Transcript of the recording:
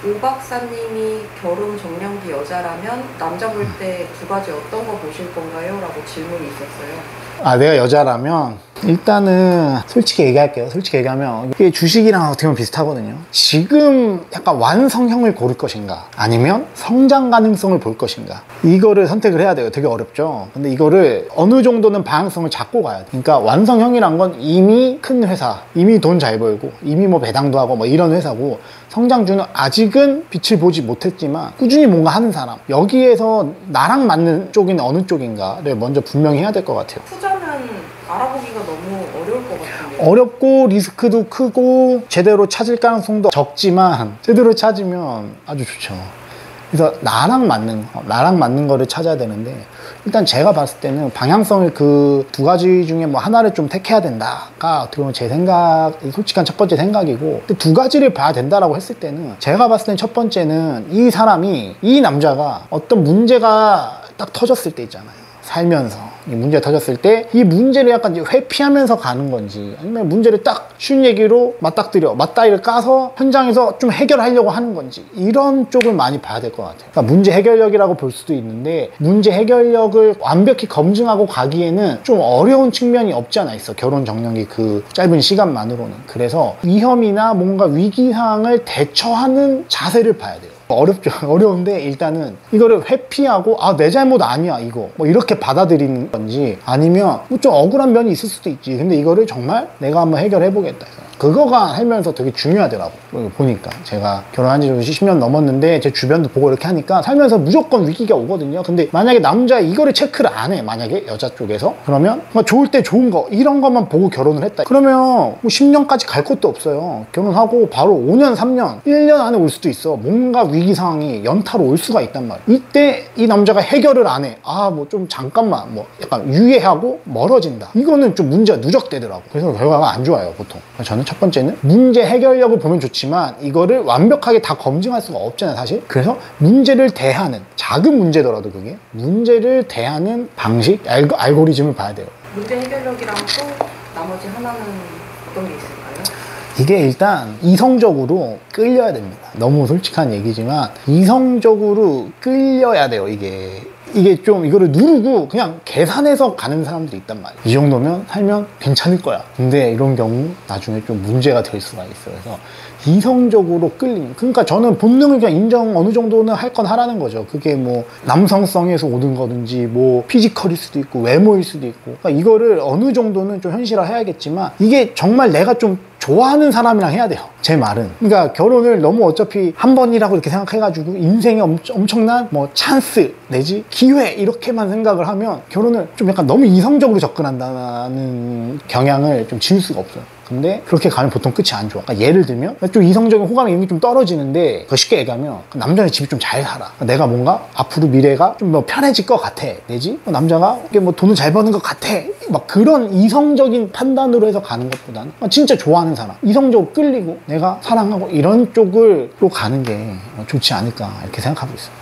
오 박사님이 결혼 정년기 여자라면 남자 볼 때 두 가지 어떤 거 보실 건가요? 라고 질문이 있었어요. 아, 내가 여자라면 일단은 솔직히 얘기할게요. 솔직히 얘기하면 이게 주식이랑 어떻게 보면 비슷하거든요. 지금 약간 완성형을 고를 것인가 아니면 성장 가능성을 볼 것인가, 이거를 선택을 해야 돼요. 되게 어렵죠. 근데 이거를 어느 정도는 방향성을 잡고 가야 돼. 그러니까 완성형이란 건 이미 큰 회사, 이미 돈 잘 벌고 이미 뭐 배당도 하고 뭐 이런 회사고, 성장주는 아직은 빛을 보지 못했지만 꾸준히 뭔가 하는 사람, 여기에서 나랑 맞는 쪽인 어느 쪽인가를 먼저 분명히 해야 될 것 같아요. 투자는 알아보기가 너무 어려울 것 같은데. 어렵고 리스크도 크고 제대로 찾을 가능성도 적지만 제대로 찾으면 아주 좋죠. 그래서 나랑 맞는 거를 찾아야 되는데, 일단 제가 봤을 때는 방향성을 그 두 가지 중에 뭐 하나를 좀 택해야 된다가 어떻게 보면 제 생각, 솔직한 첫 번째 생각이고, 두 가지를 봐야 된다라고 했을 때는 제가 봤을 때는 첫 번째는 이 남자가 어떤 문제가 딱 터졌을 때 있잖아요. 살면서 이 문제가 터졌을 때 이 문제를 약간 이제 회피하면서 가는 건지, 아니면 문제를 딱 쉬운 얘기로 맞다이를 까서 현장에서 좀 해결하려고 하는 건지, 이런 쪽을 많이 봐야 될 것 같아요. 그러니까 문제 해결력이라고 볼 수도 있는데, 문제 해결력을 완벽히 검증하고 가기에는 좀 어려운 측면이 없지 않아 있어, 결혼 정년기 그 짧은 시간만으로는. 그래서 위험이나 뭔가 위기 상황을 대처하는 자세를 봐야 돼요. 어렵죠. 어려운데 일단은 이거를 회피하고 내 잘못 아니야 이거 뭐 이렇게 받아들이는 건지, 아니면 좀 억울한 면이 있을 수도 있지. 근데 이거를 정말 내가 한번 해결해 보겠다, 그거가 살면서 되게 중요하더라고. 보니까 제가 결혼한 지 10년 넘었는데 제 주변도 보고 이렇게 하니까 살면서 무조건 위기가 오거든요. 근데 만약에 남자 이거를 체크를 안 해, 만약에 여자 쪽에서, 그러면 좋을 때 좋은 거 이런 것만 보고 결혼을 했다, 그러면 뭐 10년까지 갈 것도 없어요. 결혼하고 바로 5년 3년 1년 안에 올 수도 있어. 뭔가 위기 상황이 연타로 올 수가 있단 말이야. 이때 이 남자가 해결을 안 해, 뭐 좀 잠깐만 뭐 약간 유예하고 멀어진다, 이거는 좀 문제가 누적되더라고. 그래서 결과가 안 좋아요 보통. 저는 첫 번째는 문제 해결력을 보면 좋지만 이거를 완벽하게 다 검증할 수가 없잖아요 사실. 그래서 문제를 대하는, 작은 문제더라도 그게 문제를 대하는 방식, 알고리즘을 봐야 돼요. 문제 해결력이랑 또 나머지 하나는 어떤 게 있을까요? 이게 일단 이성적으로 끌려야 됩니다. 너무 솔직한 얘기지만 이성적으로 끌려야 돼요. 이게 좀 이거를 누르고 그냥 계산해서 가는 사람들이 있단 말이에요. 이 정도면 살면 괜찮을 거야. 근데 이런 경우 나중에 좀 문제가 될 수가 있어요. 그래서 이성적으로 끌림, 그러니까 저는 본능을 그냥 인정 어느 정도는 할 건 하라는 거죠. 그게 뭐 남성성에서 오는 거든지 뭐 피지컬일 수도 있고 외모일 수도 있고, 그러니까 이거를 어느 정도는 좀 현실화 해야겠지만, 이게 정말 내가 좀 좋아하는 사람이랑 해야 돼요, 제 말은. 그러니까 결혼을 너무 어차피 한 번이라고 이렇게 생각해가지고 인생에 엄청난 뭐 찬스 내지 기회 이렇게만 생각을 하면 결혼을 좀 약간 너무 이성적으로 접근한다는 경향을 좀 지울 수가 없어요. 근데 그렇게 가면 보통 끝이 안 좋아. 그러니까 예를 들면 좀 이성적인 호감이 이미 좀 떨어지는데, 쉽게 얘기하면 남자는 집이 좀 잘 살아. 내가 뭔가 앞으로 미래가 좀 뭐 편해질 것 같아, 내지 남자가 뭐 돈을 잘 버는 것 같아, 막 그런 이성적인 판단으로 해서 가는 것보다는 진짜 좋아하는 사람, 이성적으로 끌리고 내가 사랑하고 이런 쪽으로 가는 게 좋지 않을까, 이렇게 생각하고 있어요.